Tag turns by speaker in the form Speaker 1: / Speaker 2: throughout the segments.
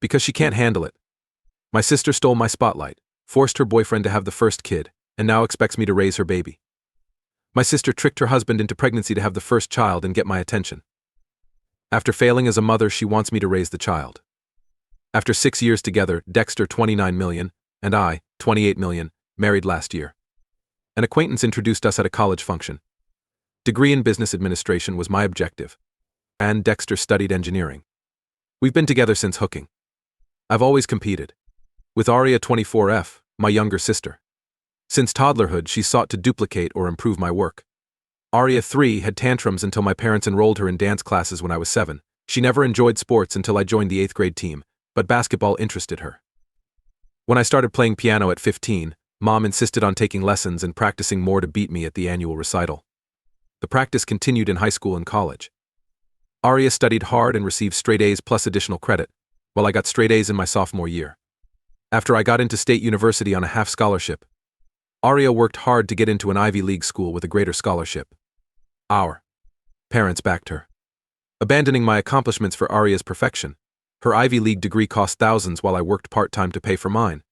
Speaker 1: Because she can't handle it. My sister stole my spotlight, forced her boyfriend to have the first kid, and now expects me to raise her baby. My sister tricked her husband into pregnancy to have the first child and get my attention. After failing as a mother, she wants me to raise the child. After 6 years together, Dexter, 29 million, and I, 28 million, married last year. An acquaintance introduced us at a college function. Degree in business administration was my objective, and Dexter studied engineering. We've been together since hooking. I've always competed. With Aria, 24F, my younger sister. Since toddlerhood, she sought to duplicate or improve my work. Aria, 3, had tantrums until my parents enrolled her in dance classes when I was 7. She never enjoyed sports until I joined the 8th grade team, but basketball interested her. When I started playing piano at 15, Mom insisted on taking lessons and practicing more to beat me at the annual recital. The practice continued in high school and college. Aria studied hard and received straight A's plus additional credit, while I got straight A's in my sophomore year. After I got into state university on a half scholarship, Aria worked hard to get into an Ivy League school with a greater scholarship. Our parents backed her. Abandoning my accomplishments for Aria's perfection, her Ivy League degree cost thousands while I worked part-time to pay for mine.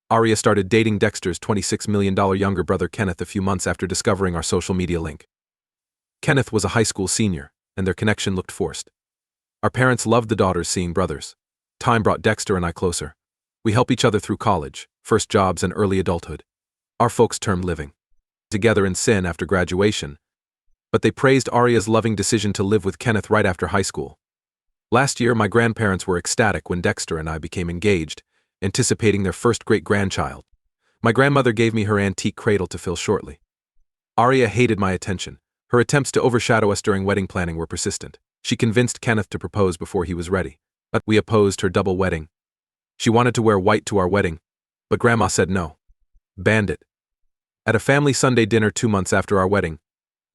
Speaker 1: Aria started dating Dexter's $26 million younger brother Kenneth a few months after discovering our social media link. Kenneth was a high school senior, and their connection looked forced. Our parents loved the daughters seeing brothers. Time brought Dexter and I closer. We help each other through college, first jobs, and early adulthood. Our folks termed living together in sin after graduation, but they praised Aria's loving decision to live with Kenneth right after high school. Last year, my grandparents were ecstatic when Dexter and I became engaged, anticipating their first great-grandchild. My grandmother gave me her antique cradle to fill shortly. Aria hated my attention. Her attempts to overshadow us during wedding planning were persistent. She convinced Kenneth to propose before he was ready, but we opposed her double wedding. She wanted to wear white to our wedding, but Grandma said no. Banned it. At a family Sunday dinner 2 months after our wedding,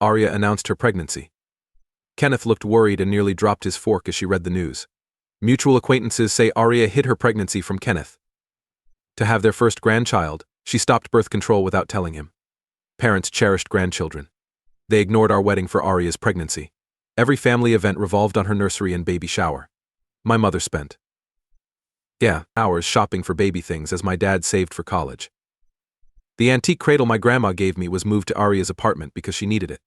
Speaker 1: Aria announced her pregnancy. Kenneth looked worried and nearly dropped his fork as she read the news. Mutual acquaintances say Aria hid her pregnancy from Kenneth. To have their first grandchild, she stopped birth control without telling him. Parents cherished grandchildren. They ignored our wedding for Aria's pregnancy. Every family event revolved on her nursery and baby shower. My mother spent hours shopping for baby things as my dad saved for college. The antique cradle my grandma gave me was moved to Aria's apartment because she needed it.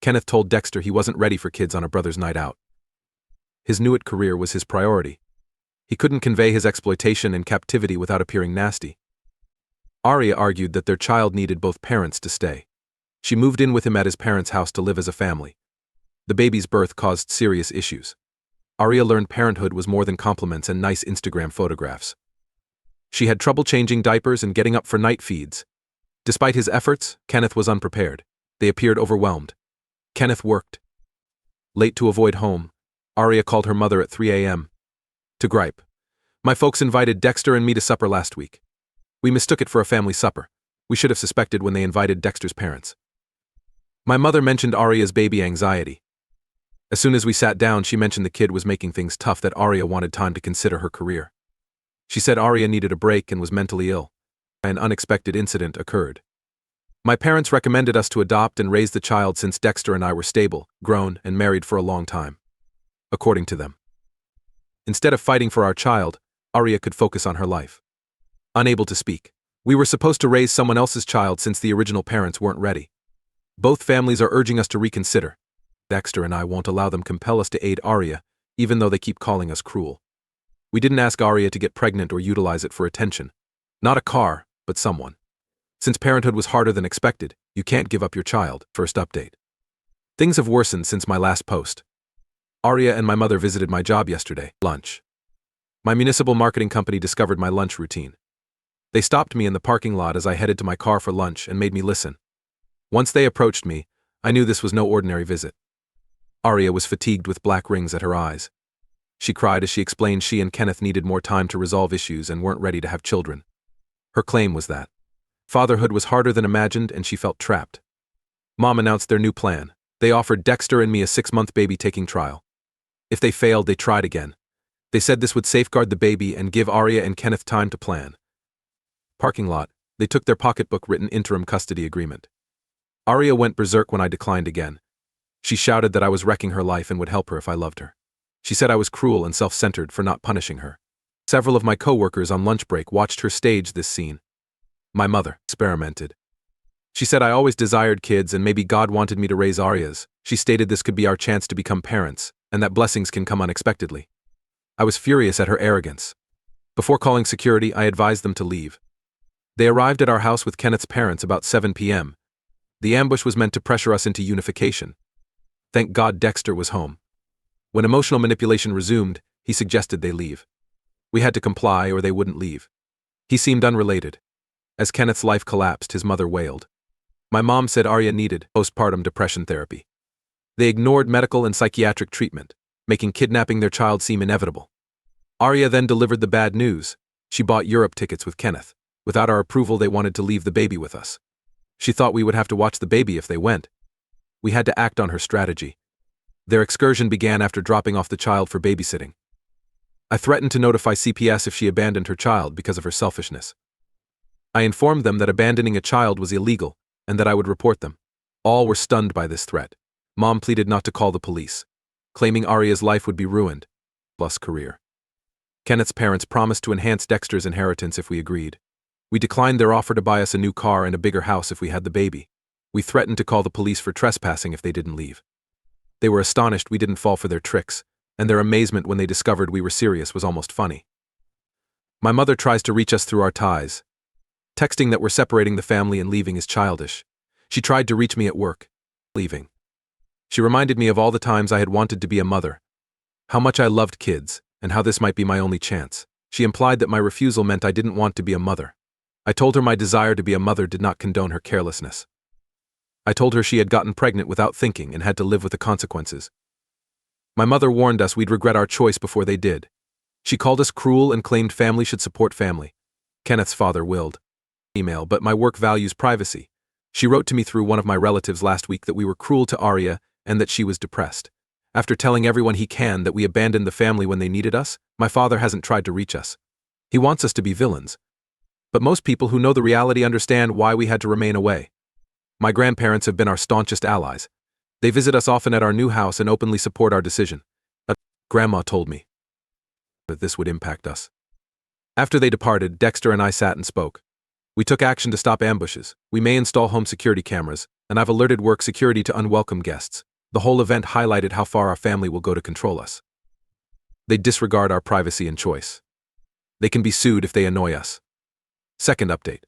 Speaker 1: Kenneth told Dexter he wasn't ready for kids on a brother's night out. His new career was his priority. He couldn't convey his exploitation and captivity without appearing nasty. Aria argued that their child needed both parents to stay. She moved in with him at his parents' house to live as a family. The baby's birth caused serious issues. Aria learned parenthood was more than compliments and nice Instagram photographs. She had trouble changing diapers and getting up for night feeds. Despite his efforts, Kenneth was unprepared. They appeared overwhelmed. Kenneth worked late to avoid home. Aria called her mother at 3 a.m. to gripe. My folks invited Dexter and me to supper last week. We mistook it for a family supper. We should have suspected when they invited Dexter's parents. My mother mentioned Aria's baby anxiety. As soon as we sat down, she mentioned the kid was making things tough, that Aria wanted time to consider her career. She said Aria needed a break and was mentally ill. An unexpected incident occurred. My parents recommended us to adopt and raise the child since Dexter and I were stable, grown, and married for a long time. According to them, instead of fighting for our child, Aria could focus on her life. Unable to speak, we were supposed to raise someone else's child since the original parents weren't ready. Both families are urging us to reconsider. Dexter and I won't allow them compel us to aid Aria, even though they keep calling us cruel. We didn't ask Aria to get pregnant or utilize it for attention. Not a car, but someone. Since parenthood was harder than expected, you can't give up your child. First update. Things have worsened since my last post. Aria and my mother visited my job yesterday. Lunch. My municipal marketing company discovered my lunch routine. They stopped me in the parking lot as I headed to my car for lunch and made me listen. Once they approached me, I knew this was no ordinary visit. Aria was fatigued with black rings at her eyes. She cried as she explained she and Kenneth needed more time to resolve issues and weren't ready to have children. Her claim was that fatherhood was harder than imagined and she felt trapped. Mom announced their new plan. They offered Dexter and me a 6-month baby-taking trial. If they failed, they tried again. They said this would safeguard the baby and give Aria and Kenneth time to plan. Parking lot, they took their pocketbook-written interim custody agreement. Aria went berserk when I declined again. She shouted that I was wrecking her life and would help her if I loved her. She said I was cruel and self-centered for not punishing her. Several of my coworkers on lunch break watched her stage this scene. My mother experimented. She said I always desired kids and maybe God wanted me to raise Aryas. She stated this could be our chance to become parents, and that blessings can come unexpectedly. I was furious at her arrogance. Before calling security, I advised them to leave. They arrived at our house with Kenneth's parents about 7 p.m. The ambush was meant to pressure us into unification. Thank God Dexter was home. When emotional manipulation resumed, he suggested they leave. We had to comply or they wouldn't leave. He seemed unrelated. As Kenneth's life collapsed, his mother wailed. My mom said Arya needed postpartum depression therapy. They ignored medical and psychiatric treatment, making kidnapping their child seem inevitable. Arya then delivered the bad news. She bought Europe tickets with Kenneth. Without our approval, they wanted to leave the baby with us. She thought we would have to watch the baby if they went. We had to act on her strategy. Their excursion began after dropping off the child for babysitting. I threatened to notify CPS if she abandoned her child because of her selfishness. I informed them that abandoning a child was illegal and that I would report them. All were stunned by this threat. Mom pleaded not to call the police, claiming Arya's life would be ruined, plus career. Kenneth's parents promised to enhance Dexter's inheritance if we agreed. We declined their offer to buy us a new car and a bigger house if we had the baby. We threatened to call the police for trespassing if they didn't leave. They were astonished we didn't fall for their tricks, and their amazement when they discovered we were serious was almost funny. My mother tries to reach us through our ties. Texting that we're separating the family and leaving is childish. She tried to reach me at work. Leaving. She reminded me of all the times I had wanted to be a mother, how much I loved kids, and how this might be my only chance. She implied that my refusal meant I didn't want to be a mother. I told her my desire to be a mother did not condone her carelessness. I told her she had gotten pregnant without thinking and had to live with the consequences. My mother warned us we'd regret our choice before they did. She called us cruel and claimed family should support family. Kenneth's father willed. Email, but my work values privacy. She wrote to me through one of my relatives last week that we were cruel to Arya and that she was depressed. After telling everyone he can that we abandoned the family when they needed us, my father hasn't tried to reach us. He wants us to be villains. But most people who know the reality understand why we had to remain away. My grandparents have been our staunchest allies. They visit us often at our new house and openly support our decision. Grandma told me that this would impact us. After they departed, Dexter and I sat and spoke. We took action to stop ambushes. We may install home security cameras, and I've alerted work security to unwelcome guests. The whole event highlighted how far our family will go to control us. They disregard our privacy and choice. They can be sued if they annoy us. Second update.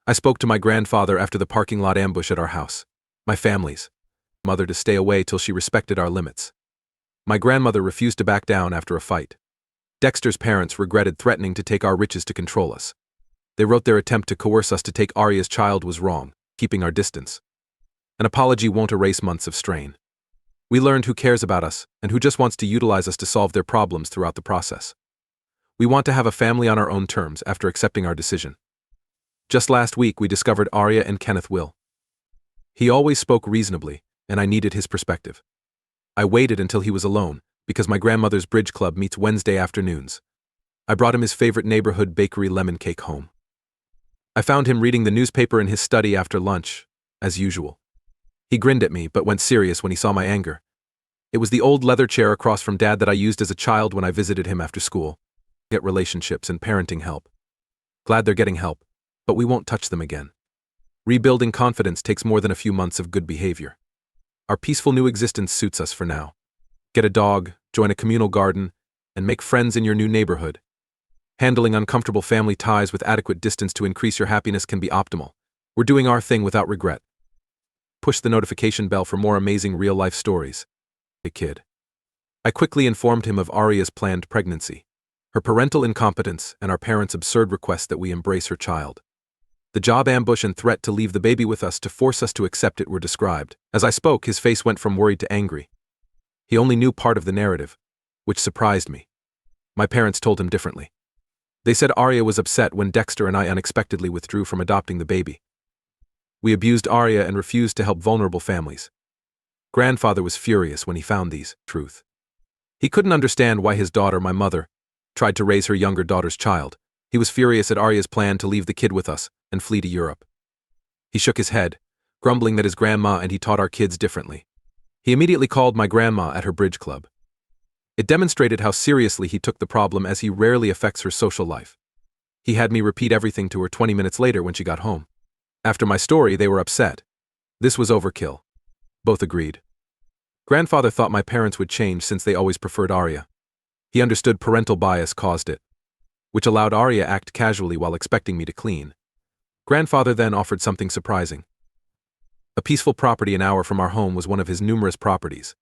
Speaker 1: I spoke to my grandfather after the parking lot ambush at our house. My family's mother to stay away till she respected our limits. My grandmother refused to back down after a fight. Dexter's parents regretted threatening to take our riches to control us. They wrote their attempt to coerce us to take Arya's child was wrong, keeping our distance. An apology won't erase months of strain. We learned who cares about us and who just wants to utilize us to solve their problems throughout the process. We want to have a family on our own terms after accepting our decision. Just last week we discovered Arya and Kenneth will. He always spoke reasonably, and I needed his perspective. I waited until he was alone, because my grandmother's bridge club meets Wednesday afternoons. I brought him his favorite neighborhood bakery lemon cake home. I found him reading the newspaper in his study after lunch, as usual. He grinned at me but went serious when he saw my anger. It was the old leather chair across from Dad that I used as a child when I visited him after school. Get relationships and parenting help. Glad they're getting help, but we won't touch them again. Rebuilding confidence takes more than a few months of good behavior. Our peaceful new existence suits us for now. Get a dog, join a communal garden, and make friends in your new neighborhood. Handling uncomfortable family ties with adequate distance to increase your happiness can be optimal. We're doing our thing without regret. Push the notification bell for more amazing real-life stories. A kid. I quickly informed him of Arya's planned pregnancy, her parental incompetence, and our parents' absurd request that we embrace her child. The job ambush and threat to leave the baby with us to force us to accept it were described. As I spoke, his face went from worried to angry. He only knew part of the narrative, which surprised me. My parents told him differently. They said Arya was upset when Dexter and I unexpectedly withdrew from adopting the baby. We abused Arya and refused to help vulnerable families. Grandfather was furious when he found these truth. He couldn't understand why his daughter, my mother, tried to raise her younger daughter's child. He was furious at Arya's plan to leave the kid with us and flee to Europe. He shook his head, grumbling that his grandma and he taught our kids differently. He immediately called my grandma at her bridge club. It demonstrated how seriously he took the problem, as he rarely affects her social life. He had me repeat everything to her 20 minutes later when she got home. After my story, they were upset. This was overkill. Both agreed. Grandfather thought my parents would change since they always preferred Arya. He understood parental bias caused it, which allowed Arya act casually while expecting me to clean. Grandfather then offered something surprising. A peaceful property an hour from our home was one of his numerous properties.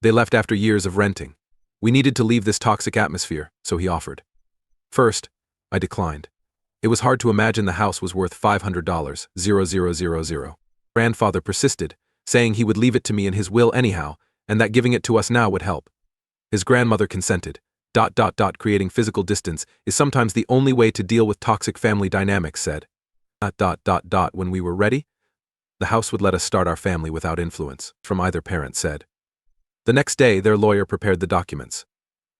Speaker 1: They left after years of renting. We needed to leave this toxic atmosphere, so he offered. First, I declined. It was hard to imagine the house was worth $500,000. Grandfather persisted, saying he would leave it to me in his will anyhow, and that giving it to us now would help. His grandmother consented. Creating physical distance is sometimes the only way to deal with toxic family dynamics, said. When we were ready, the house would let us start our family without influence from either parent, said. The next day, their lawyer prepared the documents.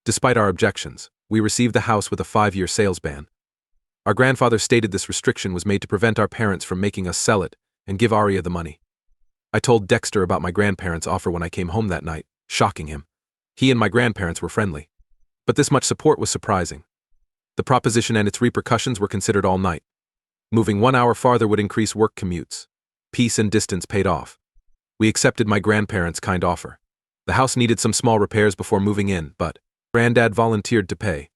Speaker 1: Despite our objections, we received the house with a 5-year sales ban. Our grandfather stated this restriction was made to prevent our parents from making us sell it and give Arya the money. I told Dexter about my grandparents' offer when I came home that night, shocking him. He and my grandparents were friendly. But this much support was surprising. The proposition and its repercussions were considered all night. Moving 1 hour farther would increase work commutes. Peace and distance paid off. We accepted my grandparents' kind offer. The house needed some small repairs before moving in, but Granddad volunteered to pay.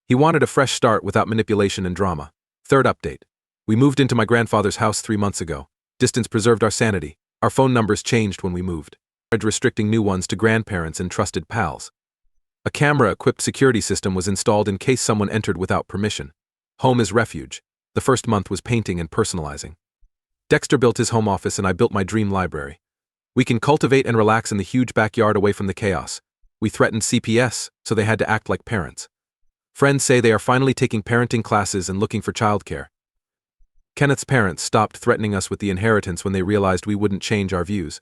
Speaker 1: He wanted a fresh start without manipulation and drama. Third update. We moved into my grandfather's house 3 months ago. Distance preserved our sanity. Our phone numbers changed when we moved, restricting new ones to grandparents and trusted pals. A camera-equipped security system was installed in case someone entered without permission. Home is refuge. The first month was painting and personalizing. Dexter built his home office and I built my dream library. We can cultivate and relax in the huge backyard away from the chaos. We threatened CPS, so they had to act like parents. Friends say they are finally taking parenting classes and looking for childcare. Kenneth's parents stopped threatening us with the inheritance when they realized we wouldn't change our views.